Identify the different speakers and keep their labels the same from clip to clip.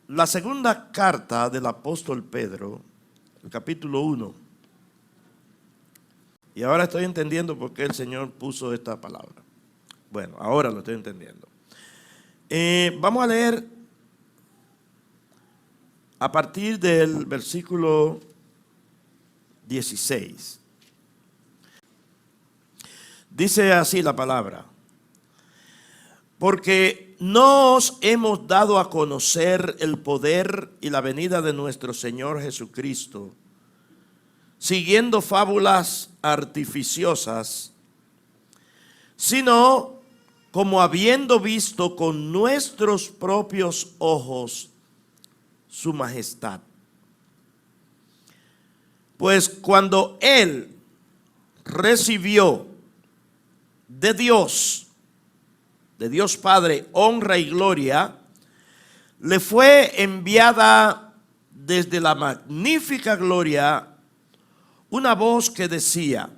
Speaker 1: La segunda carta del apóstol Pedro, el capítulo 1. Y ahora estoy entendiendo por qué el Señor puso esta palabra. Bueno, ahora lo estoy entendiendo. Vamos a leer a partir del versículo 16. Dice así la palabra: porque no os hemos dado a conocer el poder y la venida de nuestro Señor Jesucristo, siguiendo fábulas artificiosas, sino como habiendo visto con nuestros propios ojos su majestad. Pues cuando Él recibió de Dios Padre, honra y gloria, le fue enviada desde la magnífica gloria una voz que decía: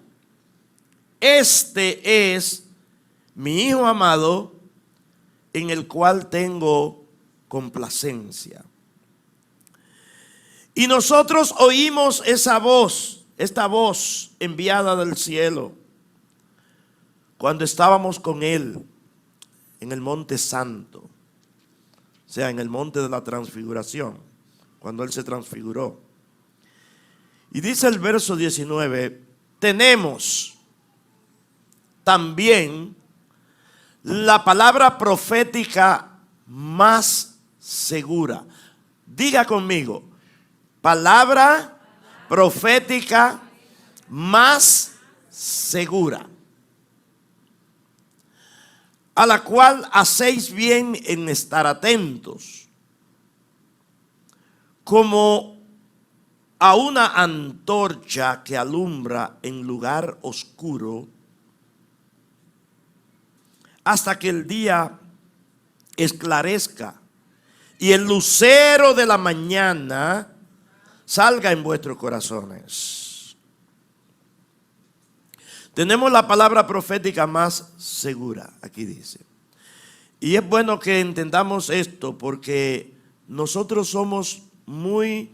Speaker 1: este es mi Hijo amado, en el cual tengo complacencia. Y nosotros oímos esta voz enviada del cielo, cuando estábamos con Él en el monte santo, o sea, en el monte de la transfiguración, cuando Él se transfiguró. Y dice el verso 19: tenemos también la palabra profética más segura. Diga conmigo: palabra profética más segura, a la cual hacéis bien en estar atentos, como a una antorcha que alumbra en lugar oscuro, hasta que el día esclarezca y el lucero de la mañana salga en vuestros corazones. Tenemos la palabra profética más segura, aquí dice. Y es bueno que entendamos esto, porque nosotros somos muy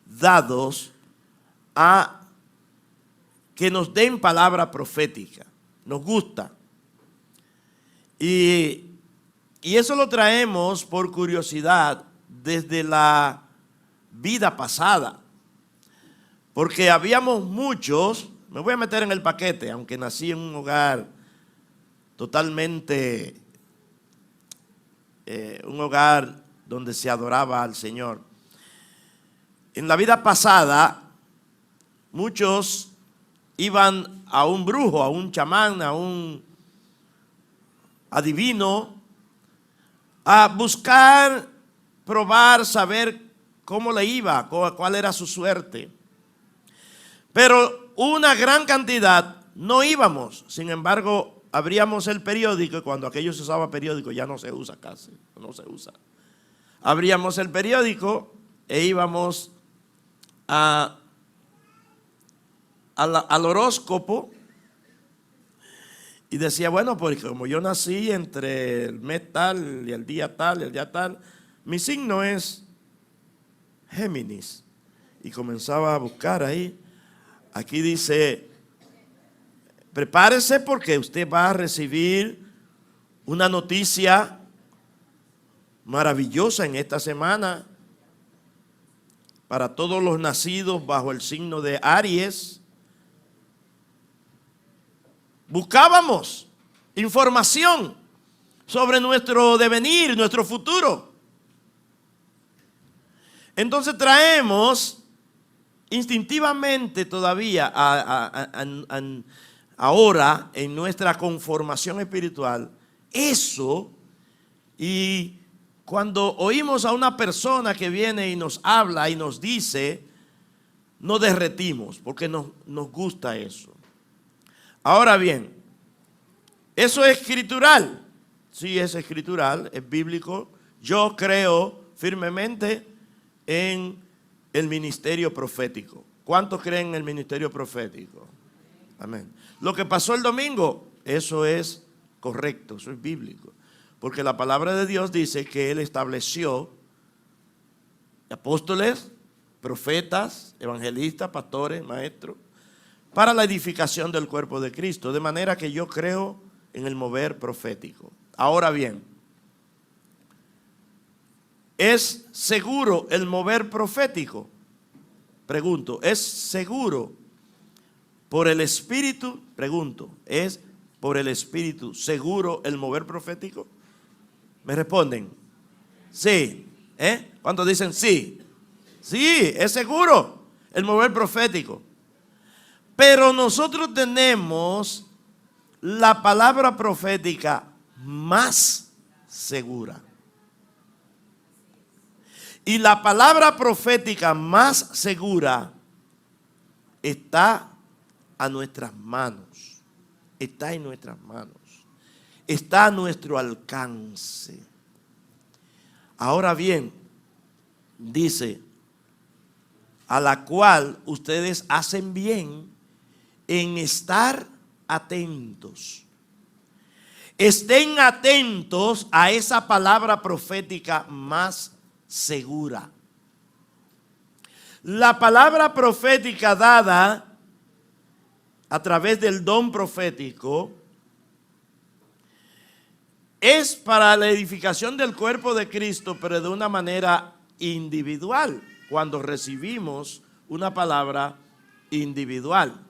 Speaker 1: dados a que nos den palabra profética. Nos gusta. Y eso lo traemos por curiosidad desde la vida pasada. Porque habíamos muchos. Me voy a meter en el paquete, aunque nací en un hogar totalmente, un hogar donde se adoraba al Señor. En la vida pasada, muchos iban a un brujo, a un chamán, a un adivino, a buscar, probar, saber cómo le iba, cuál era su suerte. Pero una gran cantidad no íbamos. Sin embargo, abríamos el periódico, y cuando aquello se usaba periódico, ya no se usa casi, no se usa. Abríamos el periódico e íbamos al horóscopo y decía: bueno, pues como yo nací entre el mes tal y el día tal, mi signo es Géminis. Y comenzaba a buscar ahí. Aquí dice: prepárese porque usted va a recibir una noticia maravillosa en esta semana para todos los nacidos bajo el signo de Aries. Buscábamos información sobre nuestro devenir, nuestro futuro. Entonces traemos instintivamente todavía ahora en nuestra conformación espiritual eso, y cuando oímos a una persona que viene y nos habla y nos dice, nos derretimos porque nos gusta eso. Ahora bien, ¿eso es escritural? Sí, es escritural, es bíblico. Yo creo firmemente en el ministerio profético. ¿Cuántos creen en el ministerio profético? Amén. Lo que pasó el domingo, eso es correcto, eso es bíblico. Porque la palabra de Dios dice que Él estableció apóstoles, profetas, evangelistas, pastores, maestros, para la edificación del cuerpo de Cristo. De manera que yo creo en el mover profético. Ahora bien, ¿es seguro el mover profético? Pregunto, ¿es seguro por el Espíritu? Pregunto, ¿es por el Espíritu seguro el mover profético? ¿Me responden? Sí. ¿Cuántos dicen sí? Sí, es seguro el mover profético. Pero nosotros tenemos la palabra profética más segura. Y la palabra profética más segura está a nuestras manos. Está en nuestras manos. Está a nuestro alcance. Ahora bien, dice, a la cual ustedes hacen bien en estar atentos. Estén atentos a esa palabra profética más segura. La palabra profética dada a través del don profético es para la edificación del cuerpo de Cristo, pero de una manera individual, cuando recibimos una palabra individual.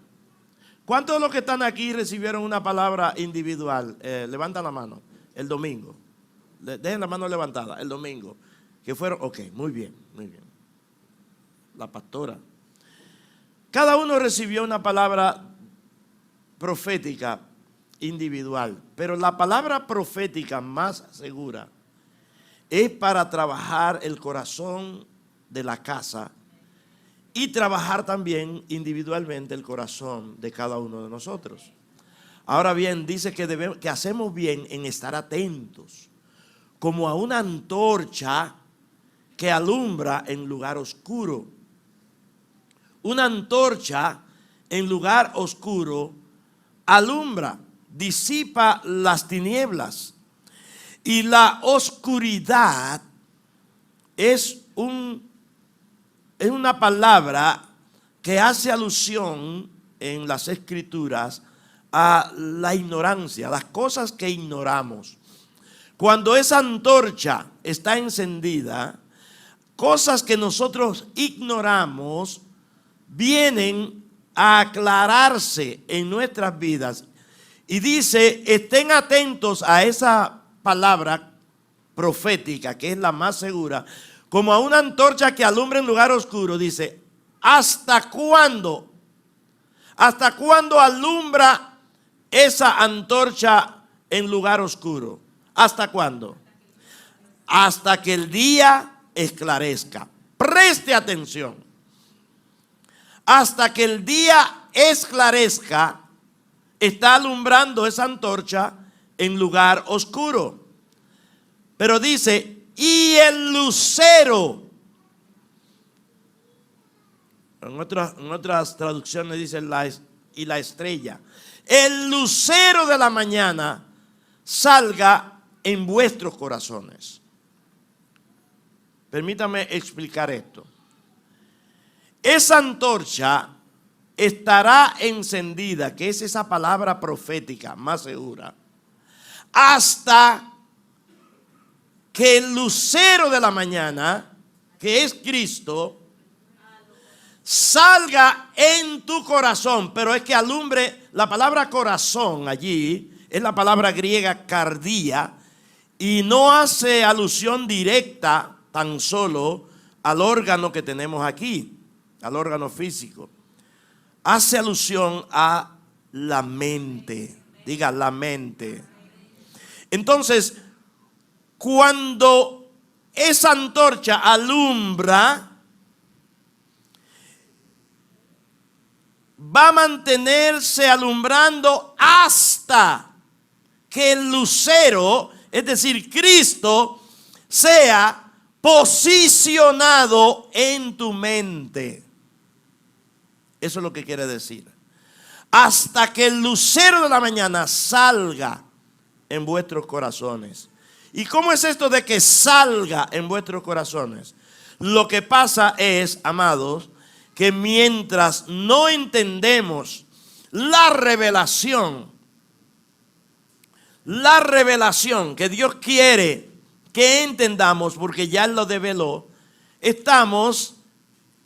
Speaker 1: ¿Cuántos de los que están aquí recibieron una palabra individual? Levanta la mano el domingo. Dejen la mano levantada el domingo. Que fueron, ok, muy bien, muy bien. La pastora. Cada uno recibió una palabra profética individual, pero la palabra profética más segura es para trabajar el corazón de la casa y trabajar también individualmente el corazón de cada uno de nosotros. Ahora bien, dice que hacemos bien en estar atentos, como a una antorcha que alumbra en lugar oscuro. Una antorcha en lugar oscuro alumbra, disipa las tinieblas. Y la oscuridad es una palabra que hace alusión en las Escrituras a la ignorancia, a las cosas que ignoramos. Cuando esa antorcha está encendida, cosas que nosotros ignoramos vienen a aclararse en nuestras vidas. Y dice, estén atentos a esa palabra profética, que es la más segura, como a una antorcha que alumbra en lugar oscuro. Dice, ¿hasta cuándo? ¿Hasta cuándo alumbra esa antorcha en lugar oscuro? ¿Hasta cuándo? Hasta que el día esclarezca. Preste atención. Hasta que el día esclarezca, está alumbrando esa antorcha en lugar oscuro. Pero dice, y el lucero. En otras traducciones dice y la estrella. El lucero de la mañana salga en vuestros corazones. Permítame explicar esto. Esa antorcha estará encendida, que es esa palabra profética más segura, hasta que el lucero de la mañana, que es Cristo, salga en tu corazón. Pero es que alumbre, la palabra corazón allí es la palabra griega cardia, y no hace alusión directa tan solo al órgano que tenemos aquí, al órgano físico. Hace alusión a la mente. Diga, la mente. Entonces, cuando esa antorcha alumbra, va a mantenerse alumbrando hasta que el lucero, es decir, Cristo, sea posicionado en tu mente. Eso es lo que quiere decir. Hasta que el lucero de la mañana salga en vuestros corazones. ¿Y cómo es esto de que salga en vuestros corazones? Lo que pasa es, amados, que mientras no entendemos la revelación que Dios quiere que entendamos, porque ya Él lo develó, estamos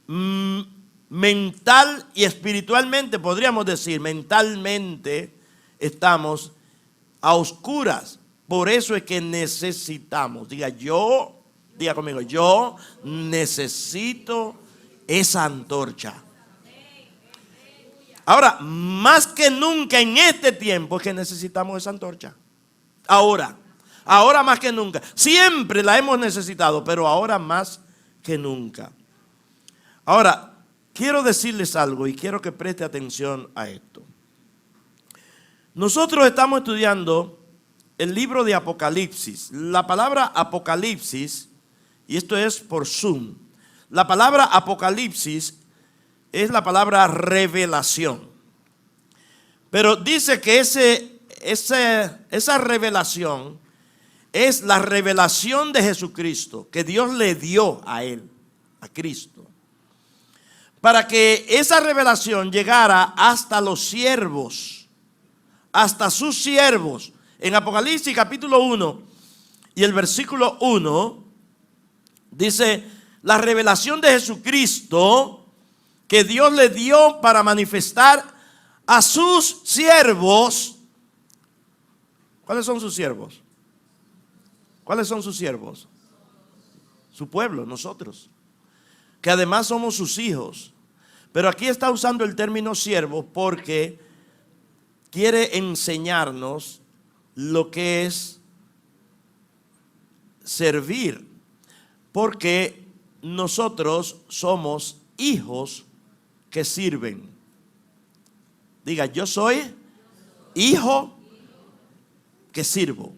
Speaker 1: mental y espiritualmente, podríamos decir, mentalmente estamos a oscuras. Por eso es que necesitamos, diga conmigo, yo necesito esa antorcha. Ahora, más que nunca en este tiempo es que necesitamos esa antorcha. Ahora más que nunca. Siempre la hemos necesitado, pero ahora más que nunca. Ahora, quiero decirles algo y quiero que preste atención a esto. Nosotros estamos estudiando el libro de Apocalipsis. La palabra Apocalipsis, y esto es por Zoom, la palabra Apocalipsis es la palabra revelación. Pero dice que esa revelación es la revelación de Jesucristo, que Dios le dio a Él, a Cristo, para que esa revelación llegara hasta los siervos, hasta sus siervos. En Apocalipsis capítulo 1 y el versículo 1 dice: la revelación de Jesucristo que Dios le dio para manifestar a sus siervos. ¿Cuáles son sus siervos? ¿Cuáles son sus siervos? Su pueblo, nosotros, que además somos sus hijos. Pero aquí está usando el término siervo porque quiere enseñarnos lo que es servir, porque nosotros somos hijos que sirven. Diga, yo soy hijo que sirvo.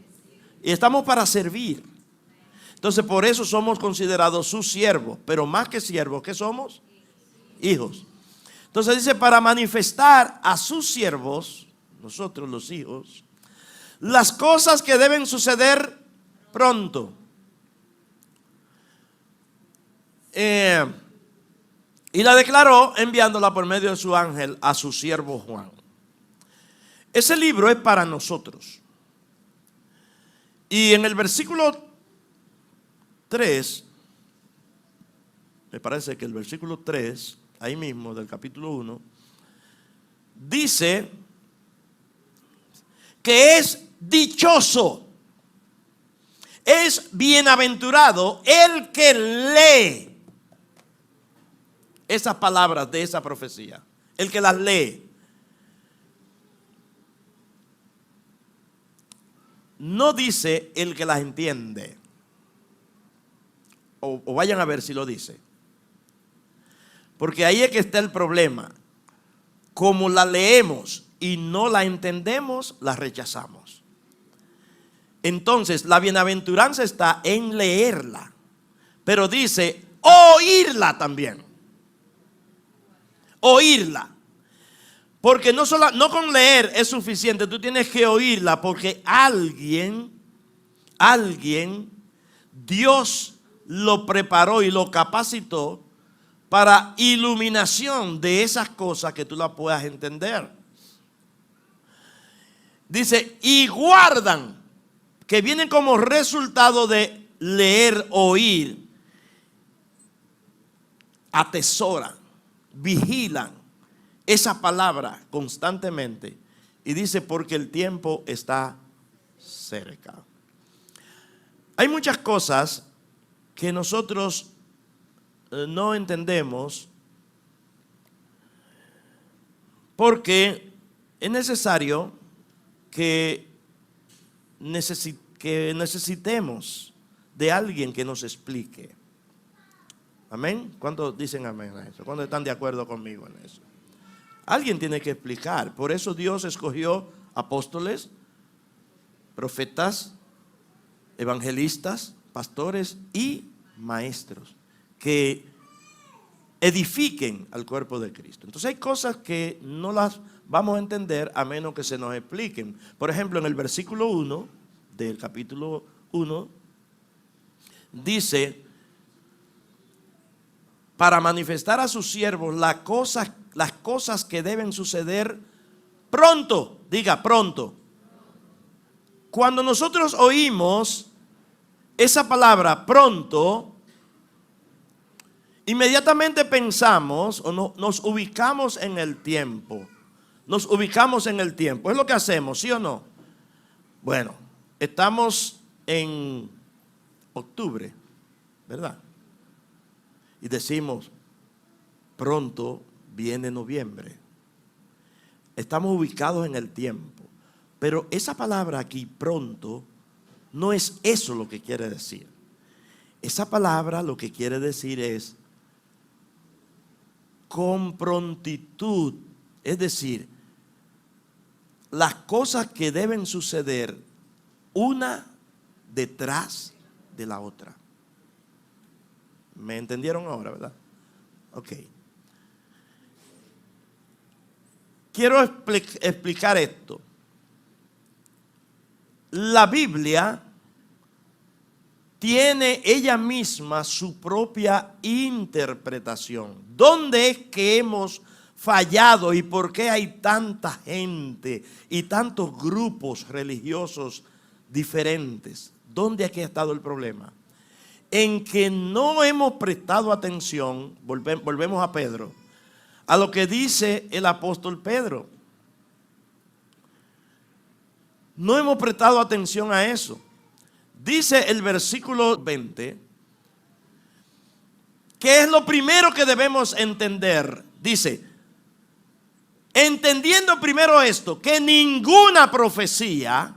Speaker 1: Y estamos para servir. Entonces por eso somos considerados sus siervos. Pero más que siervos, ¿qué somos? Hijos. Entonces dice, para manifestar a sus siervos, nosotros los hijos, las cosas que deben suceder pronto. Y la declaró enviándola por medio de su ángel a su siervo Juan. Ese libro es para nosotros. Y en el versículo 3, me parece que el versículo 3, ahí mismo del capítulo 1, dice que es dichoso, es bienaventurado el que lee esas palabras de esa profecía, el que las lee. No dice el que las entiende. O vayan a ver si lo dice. Porque ahí es que está el problema. Como la leemos y no la entendemos, la rechazamos. Entonces, la bienaventuranza está en leerla. Pero dice oírla también. Oírla. Porque no con leer es suficiente, tú tienes que oírla, porque alguien, Dios lo preparó y lo capacitó para iluminación de esas cosas que tú las puedas entender. Dice, y guardan, que vienen como resultado de leer, oír, atesoran, vigilan esa palabra constantemente. Y dice, porque el tiempo está cerca. Hay muchas cosas que nosotros no entendemos, porque es necesario que necesitemos de alguien que nos explique. Amén. ¿Cuántos dicen amén a eso? ¿Cuántos están de acuerdo conmigo en eso? Alguien tiene que explicar. Por eso Dios escogió apóstoles, profetas, evangelistas, pastores y maestros que edifiquen al cuerpo de Cristo. Entonces hay cosas que no las vamos a entender a menos que se nos expliquen. Por ejemplo, en el versículo 1 del capítulo 1 dice: para manifestar a sus siervos las cosas que deben suceder pronto. Diga pronto. Cuando nosotros oímos esa palabra pronto, inmediatamente pensamos o nos ubicamos en el tiempo. Nos ubicamos en el tiempo. Es lo que hacemos, ¿sí o no? Bueno, estamos en octubre, ¿verdad? Y decimos, pronto viene noviembre. Estamos ubicados en el tiempo. Pero esa palabra aquí, pronto, no es eso lo que quiere decir. Esa palabra lo que quiere decir es con prontitud. Es decir, las cosas que deben suceder una detrás de la otra. ¿Me entendieron ahora, verdad? Ok. Quiero explicar esto. La Biblia tiene ella misma su propia interpretación. ¿Dónde es que hemos fallado y por qué hay tanta gente y tantos grupos religiosos diferentes? ¿Dónde es que ha estado el problema? En que no hemos prestado atención, volvemos a Pedro, a lo que dice el apóstol Pedro. No hemos prestado atención a eso. Dice el versículo 20, que es lo primero que debemos entender. Dice, entendiendo primero esto, que ninguna profecía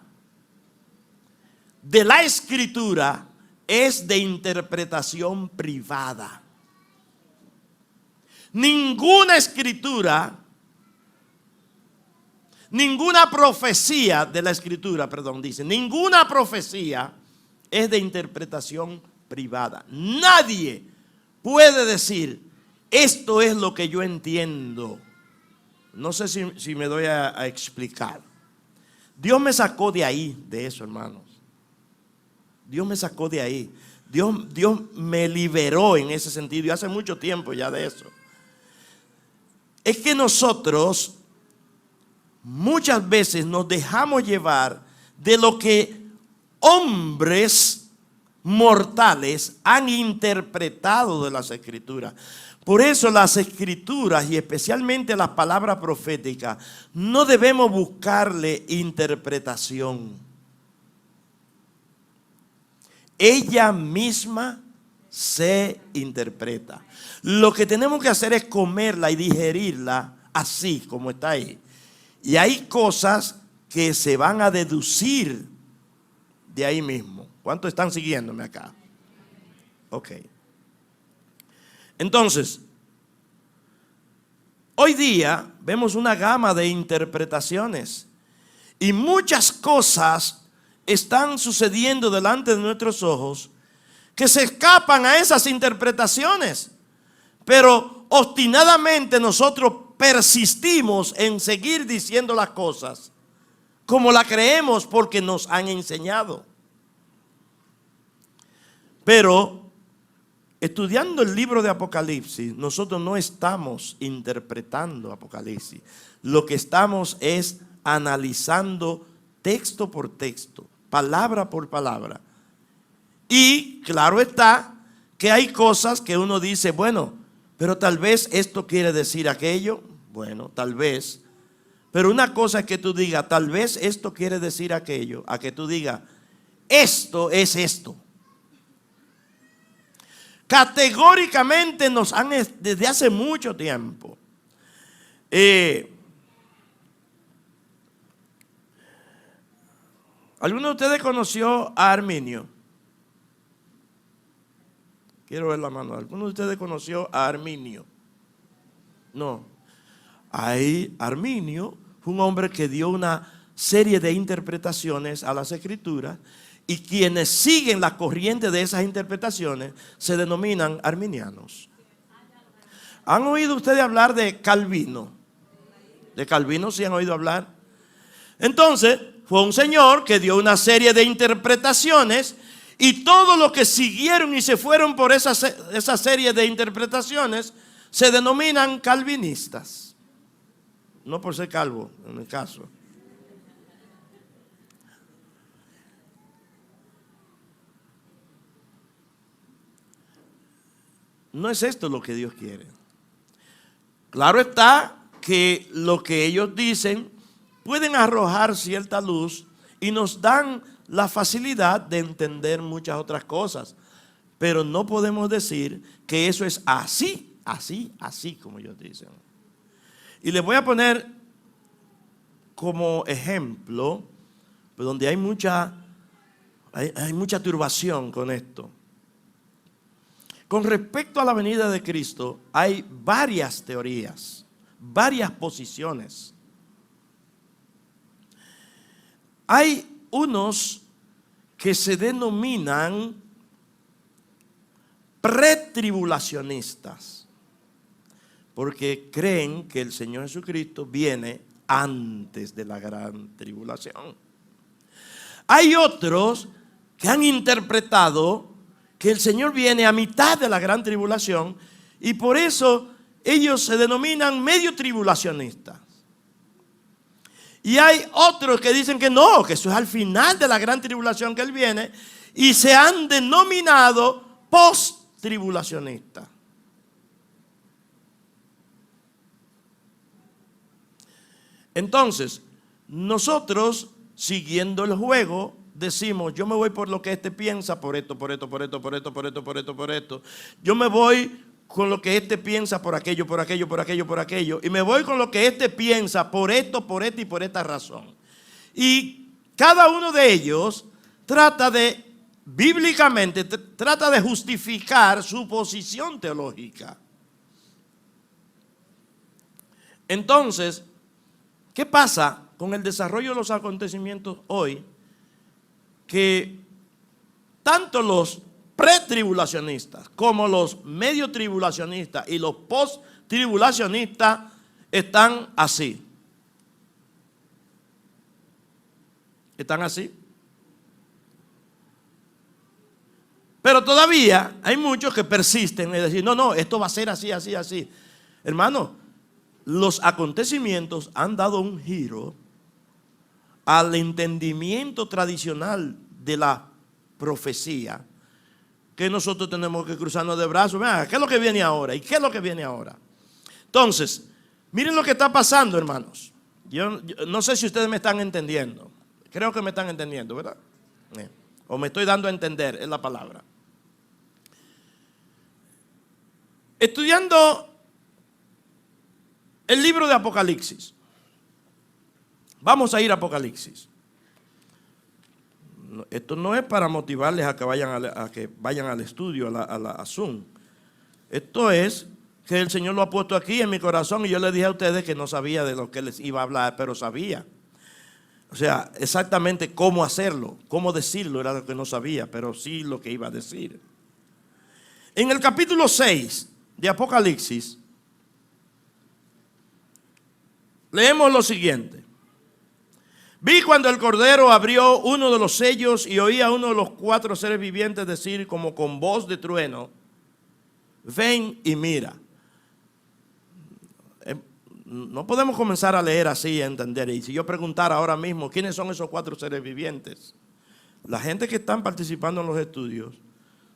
Speaker 1: de la Escritura es de interpretación privada. Ninguna escritura, ninguna profecía de la Escritura, perdón, dice, ninguna profecía es de interpretación privada. Nadie puede decir, esto es lo que yo entiendo. No sé si me doy a explicar. Dios me sacó de ahí, de eso, hermanos. Dios me sacó de ahí. Dios me liberó en ese sentido y hace mucho tiempo ya de eso. Es que nosotros muchas veces nos dejamos llevar de lo que hombres mortales han interpretado de las Escrituras. Por eso las Escrituras y especialmente las palabras proféticas no debemos buscarle interpretación. Ella misma se interpreta. Lo que tenemos que hacer es comerla y digerirla así como está ahí. Y hay cosas que se van a deducir de ahí mismo. ¿Cuántos están siguiéndome acá? Ok. Entonces, hoy día vemos una gama de interpretaciones y muchas cosas están sucediendo delante de nuestros ojos que se escapan a esas interpretaciones. Pero obstinadamente nosotros persistimos en seguir diciendo las cosas como las creemos porque nos han enseñado. Pero estudiando el libro de Apocalipsis, nosotros no estamos interpretando Apocalipsis. Lo que estamos es analizando texto por texto, palabra por palabra. Y claro está que hay cosas que uno dice, bueno, pero tal vez esto quiere decir aquello. Bueno, tal vez. Pero una cosa es que tú digas, tal vez esto quiere decir aquello, a que tú digas, esto es esto. Categóricamente nos han, desde hace mucho tiempo, ¿alguno de ustedes conoció a Arminio? Quiero ver la mano. ¿Alguno de ustedes conoció a Arminio? No. Ahí Arminio fue un hombre que dio una serie de interpretaciones a las Escrituras, y quienes siguen la corriente de esas interpretaciones se denominan arminianos. ¿Han oído ustedes hablar de Calvino? ¿De Calvino sí han oído hablar? Entonces, fue un señor que dio una serie de interpretaciones, y todos los que siguieron y se fueron por esa serie de interpretaciones se denominan calvinistas. No por ser calvo, en el caso. No es esto lo que Dios quiere. Claro está que lo que ellos dicen pueden arrojar cierta luz y nos dan la facilidad de entender muchas otras cosas, pero no podemos decir que eso es así como ellos dicen. Y les voy a poner como ejemplo donde hay mucha turbación con esto. Con respecto a la venida de Cristo, hay varias teorías, varias posiciones. Hay unos que se denominan pretribulacionistas, porque creen que el Señor Jesucristo viene antes de la gran tribulación. Hay otros que han interpretado que el Señor viene a mitad de la gran tribulación, y por eso ellos se denominan medio tribulacionistas. Y hay otros que dicen que no, que eso es al final de la gran tribulación que Él viene, y se han denominado post-tribulacionistas. Entonces, nosotros, siguiendo el juego, decimos, yo me voy por lo que este piensa, por esto. Yo me voy con lo que este piensa por aquello. Y me voy con lo que este piensa por esto y por esta razón. Y cada uno de ellos trata de, bíblicamente, trata de justificar su posición teológica. Entonces, ¿qué pasa con el desarrollo de los acontecimientos hoy? Que tanto los pretribulacionistas como los medio tribulacionistas y los post-tribulacionistas están así. Están así. Pero todavía hay muchos que persisten en decir, no, esto va a ser así. Hermano, los acontecimientos han dado un giro al entendimiento tradicional de la profecía, que nosotros tenemos que cruzarnos de brazos. Vean, ¿qué es lo que viene ahora? ¿Y qué es lo que viene ahora? Entonces, miren lo que está pasando, hermanos. Yo no sé si ustedes me están entendiendo. Creo que me están entendiendo, ¿verdad? O me estoy dando a entender, es la palabra. Estudiando el libro de Apocalipsis. Vamos a ir a Apocalipsis. Esto no es para motivarles a que vayan al estudio, a la Zoom. Esto es que el Señor lo ha puesto aquí en mi corazón, y yo les dije a ustedes que no sabía de lo que les iba a hablar, pero sabía. O sea, exactamente cómo hacerlo, cómo decirlo era lo que no sabía, pero sí lo que iba a decir. En el capítulo 6 de Apocalipsis, leemos lo siguiente. Vi cuando el Cordero abrió uno de los sellos y oí a uno de los 4 seres vivientes decir como con voz de trueno, ven y mira. No podemos comenzar a leer así y a entender. Y si yo preguntara ahora mismo quiénes son esos 4 seres vivientes, la gente que están participando en los estudios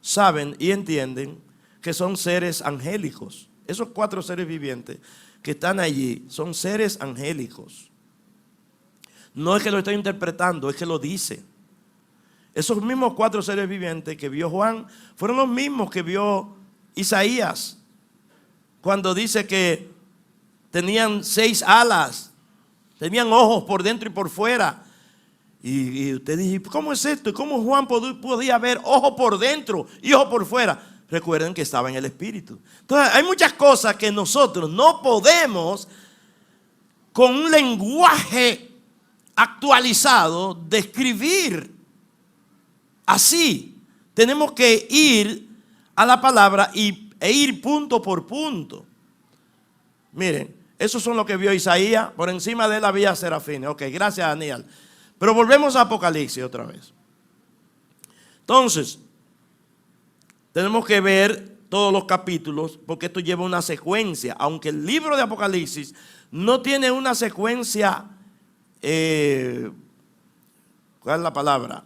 Speaker 1: saben y entienden que son seres angélicos. Esos 4 seres vivientes que están allí son seres angélicos. No es que lo estoy interpretando, es que lo dice. Esos mismos 4 seres vivientes que vio Juan fueron los mismos que vio Isaías cuando dice que tenían 6 alas, tenían ojos por dentro y por fuera. Y usted dice, ¿cómo es esto? ¿Cómo Juan podía ver ojo por dentro y ojo por fuera? recuerden que estaba en el Espíritu. Entonces hay muchas cosas que nosotros no podemos con un lenguaje actualizado describir así. Tenemos que ir a la palabra e ir punto por punto. Miren, eso son lo que vio Isaías. Por encima de él había serafines. Ok, gracias, Daniel. Pero volvemos a Apocalipsis otra vez. Entonces, tenemos que ver todos los capítulos porque esto lleva una secuencia. Aunque el libro de Apocalipsis no tiene una secuencia, ¿cuál es la palabra?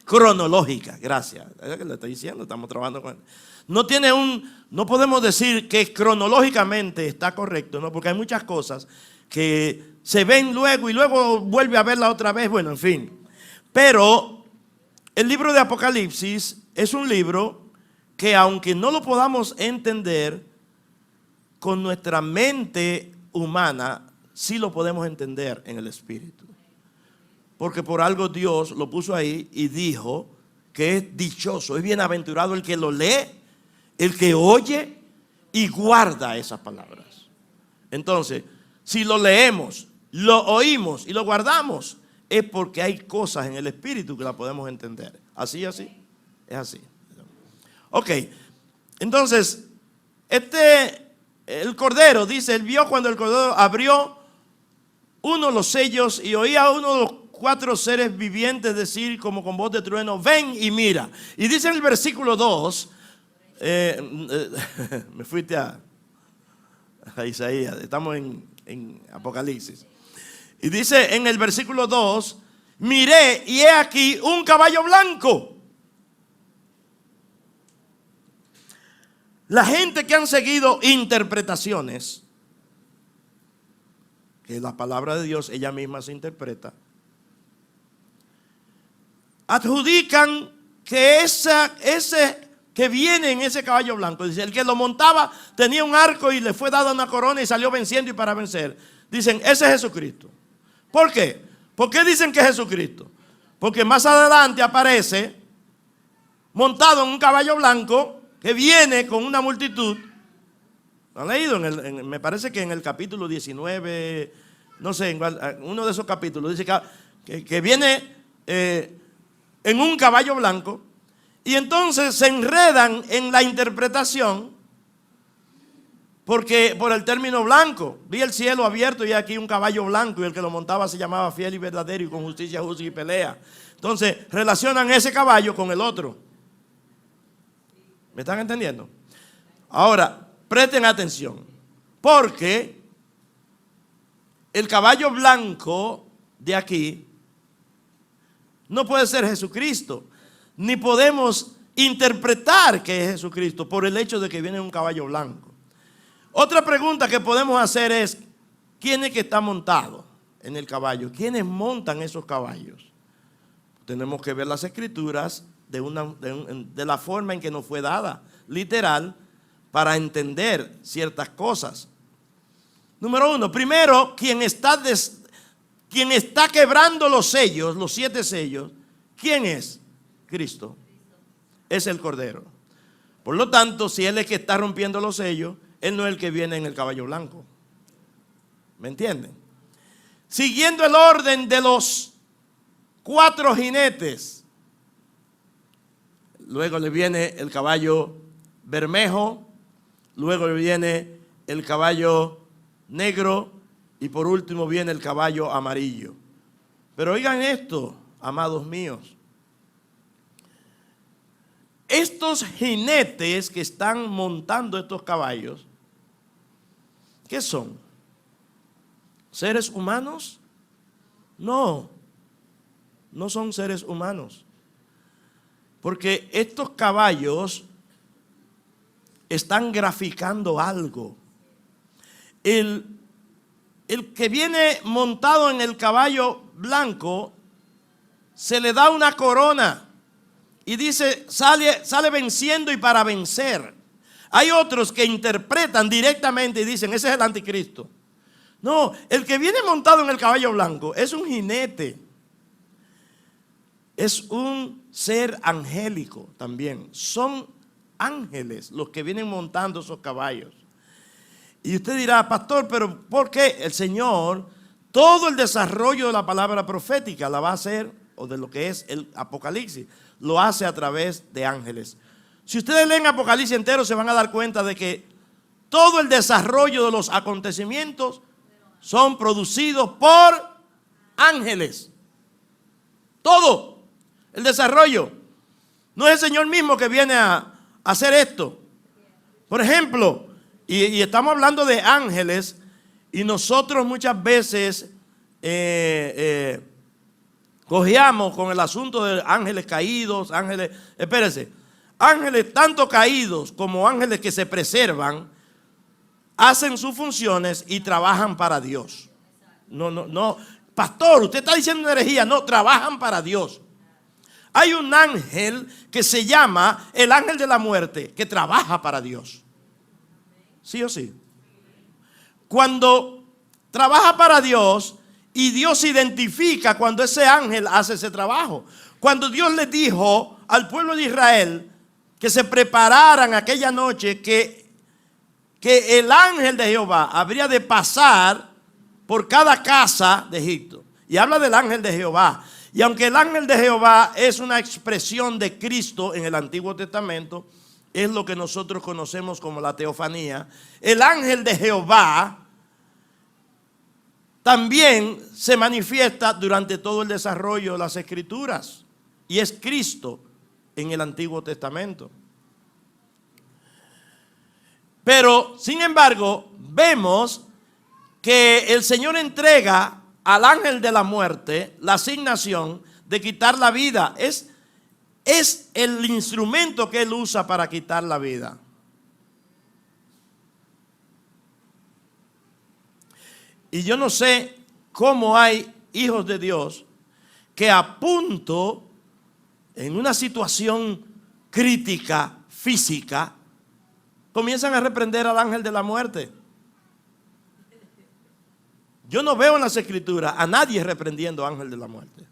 Speaker 1: Cronológica, gracias. Es lo que le estoy diciendo, estamos trabajando con él. No podemos decir que cronológicamente está correcto, ¿no? Porque hay muchas cosas que se ven luego y luego vuelve a verla otra vez, bueno, en fin. Pero el libro de Apocalipsis es un libro que, aunque no lo podamos entender con nuestra mente humana, sí lo podemos entender en el Espíritu. Porque por algo Dios lo puso ahí y dijo que es dichoso, es bienaventurado el que lo lee, el que oye y guarda esas palabras. Entonces, si lo leemos, lo oímos y lo guardamos, es porque hay cosas en el Espíritu que la podemos entender. ¿Así? Es así. Ok, entonces, el Cordero, dice, él vio cuando el Cordero abrió uno de los sellos y oía a uno de los 4 seres vivientes decir como con voz de trueno, ven y mira. Y dice en el versículo 2, me fuiste a Isaías, estamos en Apocalipsis. Y dice en el versículo 2, miré y he aquí un caballo blanco. La gente que han seguido interpretaciones, que la palabra de Dios ella misma se interpreta, adjudican que ese que viene en ese caballo blanco, dice, el que lo montaba tenía un arco y le fue dada una corona y salió venciendo y para vencer. Dicen, ese es Jesucristo. ¿Por qué? ¿Por qué dicen que es Jesucristo? Porque más adelante aparece montado en un caballo blanco que viene con una multitud. ¿Lo han leído? Me parece que en el capítulo 19, no sé, en uno de esos capítulos, dice que viene en un caballo blanco. Y entonces se enredan en la interpretación porque por el término blanco, vi el cielo abierto y aquí un caballo blanco y el que lo montaba se llamaba fiel y verdadero y con justicia justa y pelea. Entonces relacionan ese caballo con el otro. ¿Me están entendiendo? Ahora, presten atención, porque el caballo blanco de aquí no puede ser Jesucristo, ni podemos interpretar que es Jesucristo por el hecho de que viene un caballo blanco. Otra pregunta que podemos hacer es, ¿quién es que está montado en el caballo? ¿Quiénes montan esos caballos? Tenemos que ver las escrituras de la forma en que nos fue dada, literal, para entender ciertas cosas. Número 1, primero, quien está quebrando los sellos, los 7 sellos, ¿quién es? Cristo. Es el Cordero. Por lo tanto, si Él es el que está rompiendo los sellos, Él no es el que viene en el caballo blanco. ¿Me entienden? Siguiendo el orden de los 4 jinetes, luego le viene el caballo bermejo, luego le viene el caballo negro y por último viene el caballo amarillo. Pero oigan esto, amados míos. Estos jinetes que están montando estos caballos, ¿qué son? ¿Seres humanos? No, no son seres humanos. Porque estos caballos están graficando algo. El que viene montado en el caballo blanco se le da una corona y dice sale venciendo y para vencer. Hay otros que interpretan directamente y dicen ese es el anticristo. No, el que viene montado en el caballo blanco es un jinete. es un ser angélico también. Son ángeles los que vienen montando esos caballos. Y usted dirá, pastor, pero ¿por qué el Señor, todo el desarrollo de la palabra profética la va a hacer, o de lo que es el Apocalipsis, lo hace a través de ángeles? Si ustedes leen Apocalipsis entero, se van a dar cuenta de que todo el desarrollo de los acontecimientos son producidos por ángeles. Todo el desarrollo. No es el Señor mismo que viene a hacer esto. Por ejemplo, y estamos hablando de ángeles, y nosotros muchas veces cojeamos con el asunto de ángeles caídos, ángeles, espérese, ángeles tanto caídos como ángeles que se preservan, hacen sus funciones y trabajan para Dios. No, pastor, usted está diciendo herejía. No, trabajan para Dios. Hay un ángel que se llama el ángel de la muerte, que trabaja para Dios. ¿Sí o sí? Cuando trabaja para Dios, y Dios identifica cuando ese ángel hace ese trabajo. Cuando Dios le dijo al pueblo de Israel que se prepararan aquella noche, que el ángel de Jehová habría de pasar por cada casa de Egipto. Y habla del ángel de Jehová. Y aunque el ángel de Jehová es una expresión de Cristo en el Antiguo Testamento, es lo que nosotros conocemos como la teofanía. El ángel de Jehová también se manifiesta durante todo el desarrollo de las Escrituras. Y es Cristo en el Antiguo Testamento. Pero, sin embargo, vemos que el Señor entrega al ángel de la muerte la asignación de quitar la vida. Es el instrumento que él usa para quitar la vida. Y yo no sé cómo hay hijos de Dios que a punto, en una situación crítica, física, comienzan a reprender al ángel de la muerte. Yo no veo en las Escrituras a nadie reprendiendo al ángel de la muerte.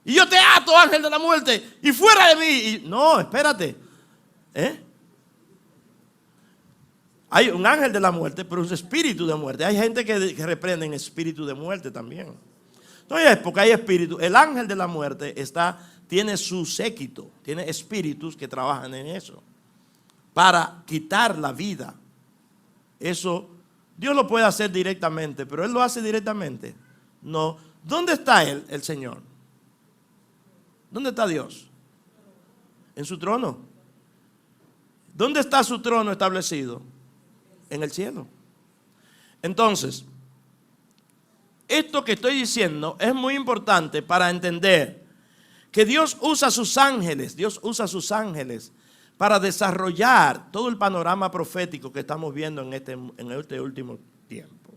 Speaker 1: Y yo te ato, ángel de la muerte, y fuera de mí. No, espérate. Hay un ángel de la muerte, pero es espíritu de muerte. Hay gente que reprende en espíritu de muerte también. Entonces, porque hay espíritu. El ángel de la muerte tiene su séquito, tiene espíritus que trabajan en eso, para quitar la vida. Eso Dios lo puede hacer directamente, pero Él lo hace directamente. No. ¿Dónde está Él, el Señor? ¿Dónde está Dios? En su trono. ¿Dónde está su trono establecido? En el cielo. Entonces, esto que estoy diciendo es muy importante para entender que Dios usa sus ángeles. Dios usa sus ángeles para desarrollar todo el panorama profético que estamos viendo en este último tiempo.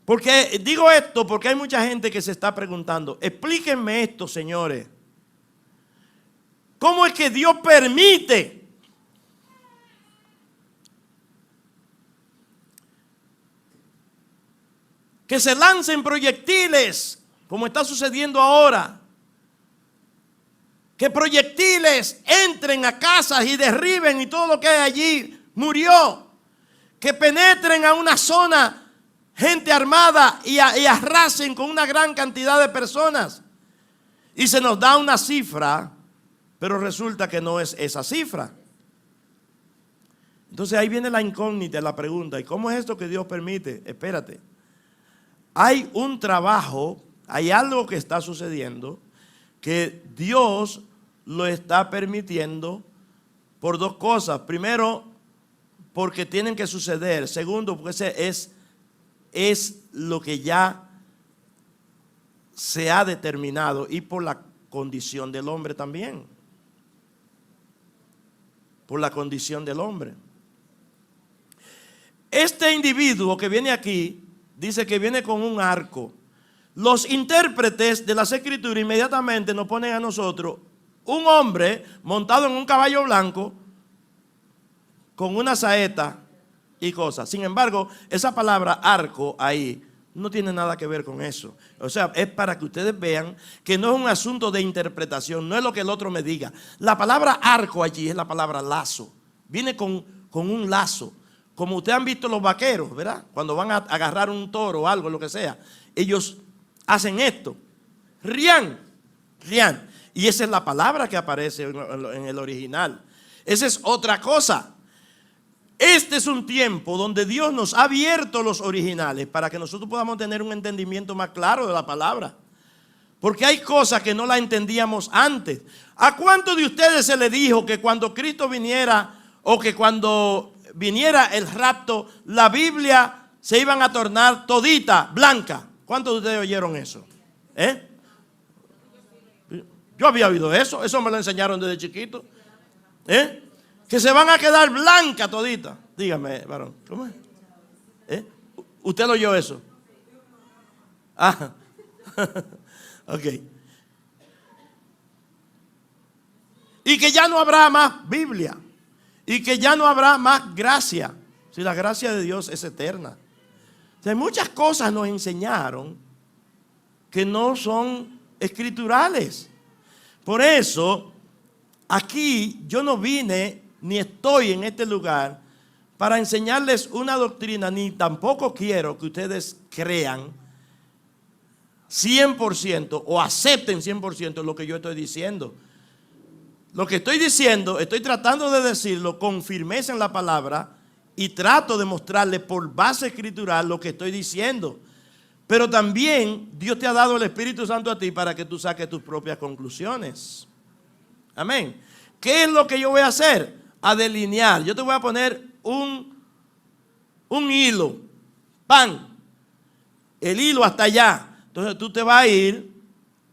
Speaker 1: Porque digo esto porque hay mucha gente que se está preguntando, explíquenme esto, señores. ¿Cómo es que Dios permite que se lancen proyectiles, como está sucediendo ahora? Que proyectiles entren a casas y derriben y todo lo que hay allí murió. Que penetren a una zona, gente armada, y arrasen con una gran cantidad de personas. Y se nos da una cifra, pero resulta que no es esa cifra. Entonces ahí viene la incógnita, la pregunta, ¿y cómo es esto que Dios permite? Espérate. Hay un trabajo, hay algo que está sucediendo que Dios lo está permitiendo por dos cosas. Primero, porque tienen que suceder. Segundo, porque ese es lo que ya se ha determinado, y por la condición del hombre también. Por la condición del hombre. Este individuo que viene aquí dice que viene con un arco. Los intérpretes de las Escrituras inmediatamente nos ponen a nosotros un hombre montado en un caballo blanco con una saeta y cosas. Sin embargo, esa palabra arco ahí No tiene nada que ver con eso. O sea, es para que ustedes vean que no es un asunto de interpretación, no es lo que el otro me diga. La palabra arco allí es la palabra lazo. Viene con un lazo. Como ustedes han visto los vaqueros, ¿verdad? Cuando van a agarrar un toro o algo, lo que sea, ellos hacen esto. Rian, rian. Y esa es la palabra que aparece en el original. Esa es otra cosa. Este es un tiempo donde Dios nos ha abierto los originales para que nosotros podamos tener un entendimiento más claro de la palabra. Porque hay cosas que no las entendíamos antes. ¿A cuántos de ustedes se le dijo que cuando Cristo viniera o que cuando viniera el rapto, la Biblia se iban a tornar todita blanca? ¿Cuántos de ustedes oyeron eso? Yo había oído eso. Eso me lo enseñaron desde chiquito. Que se van a quedar blancas toditas. Dígame, varón, ¿cómo es? ¿Usted lo oyó eso? Ah, ok. Y que ya no habrá más Biblia. Y que ya no habrá más gracia. Si la gracia de Dios es eterna. O sea, muchas cosas nos enseñaron que no son escriturales. Por eso, aquí yo no vine ni estoy en este lugar para enseñarles una doctrina, ni tampoco quiero que ustedes crean 100% o acepten 100% lo que yo estoy diciendo. Lo que estoy diciendo, estoy tratando de decirlo con firmeza en la palabra y trato de mostrarles por base escritural lo que estoy diciendo. Pero también Dios te ha dado el Espíritu Santo a ti para que tú saques tus propias conclusiones. Amén. ¿Qué es lo que yo voy a hacer? A delinear. Yo te voy a poner un hilo. ¡Pam! El hilo hasta allá. Entonces tú te vas a ir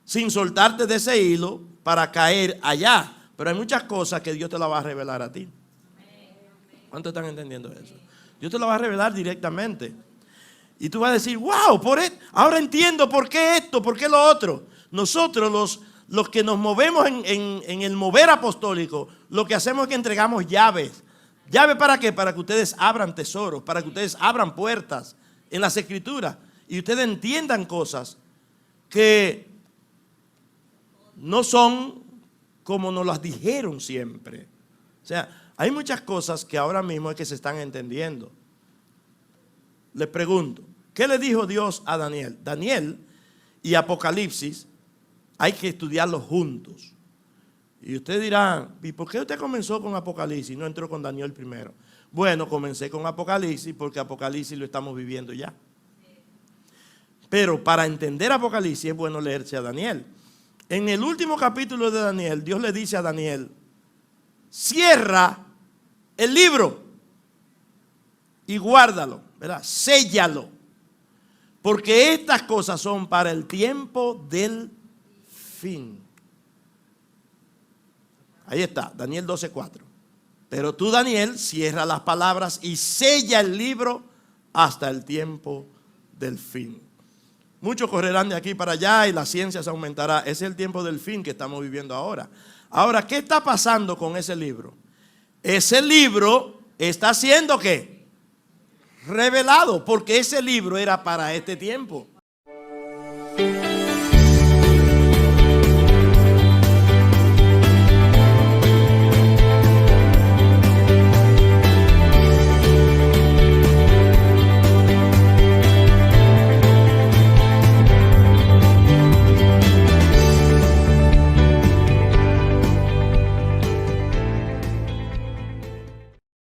Speaker 1: sin soltarte de ese hilo para caer allá. Pero hay muchas cosas que Dios te las va a revelar a ti. ¿Cuántos están entendiendo eso? Dios te lo va a revelar directamente. Y tú vas a decir, wow, ahora entiendo por qué esto, por qué lo otro. Nosotros los que nos movemos en el mover apostólico, lo que hacemos es que entregamos llaves. ¿Llaves para qué? Para que ustedes abran tesoros, para que ustedes abran puertas en las Escrituras y ustedes entiendan cosas que no son como nos las dijeron siempre. O sea, hay muchas cosas que ahora mismo es que se están entendiendo. Les pregunto, ¿qué le dijo Dios a Daniel? Daniel y Apocalipsis hay que estudiarlos juntos. Y usted dirá, ¿y por qué usted comenzó con Apocalipsis y no entró con Daniel primero? Bueno, comencé con Apocalipsis porque Apocalipsis lo estamos viviendo ya. Pero para entender Apocalipsis es bueno leerse a Daniel. En el último capítulo de Daniel, Dios le dice a Daniel, cierra el libro y guárdalo, ¿verdad? Séllalo, porque estas cosas son para el tiempo del fin. Ahí está, Daniel 12:4. Pero tú, Daniel, cierra las palabras y sella el libro hasta el tiempo del fin. Muchos correrán de aquí para allá y la ciencia se aumentará. Ese es el tiempo del fin que estamos viviendo ahora. Ahora, ¿qué está pasando con ese libro? Ese libro está siendo ¿qué? Revelado, porque ese libro era para este tiempo.